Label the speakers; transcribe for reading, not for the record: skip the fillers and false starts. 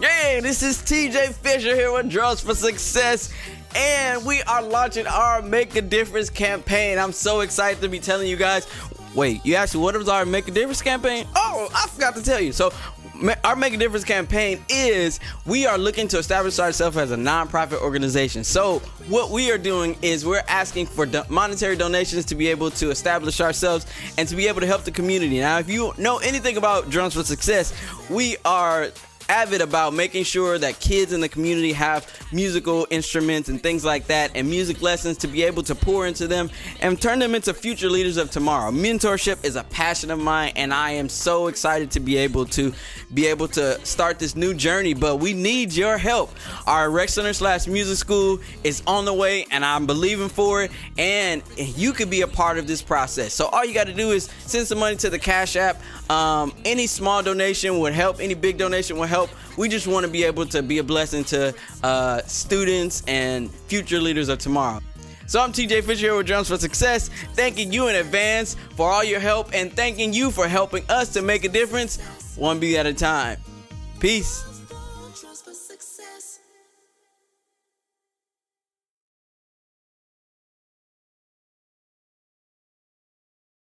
Speaker 1: Hey, this is TJ Fisher here with Drums for Success, and we are launching our Make a Difference campaign. I'm so excited to be telling you guys. Wait, you asked me what is our Make a Difference campaign? Oh, I forgot to tell you. So our Make a Difference campaign is we are looking to establish ourselves as a nonprofit organization. So what we are doing is we're asking for monetary donations to be able to establish ourselves and to be able to help the community. Now, if you know anything about Drums for Success, we are avid about making sure that kids in the community have musical instruments and things like that, and music lessons to be able to pour into them and turn them into future leaders of tomorrow. Mentorship is a passion of mine, and I am so excited to be able to start this new journey, but we need your help. Our rec center / music school is on the way, and I'm believing for it, and you could be a part of this process. So all you got to do is send some money to the Cash App. Any small donation would help, any big donation would help. We just want to be able to be a blessing to students and future leaders of tomorrow. So I'm TJ Fisher here with Drums for Success, thanking you in advance for all your help and thanking you for helping us to make a difference one beat at a time. Peace.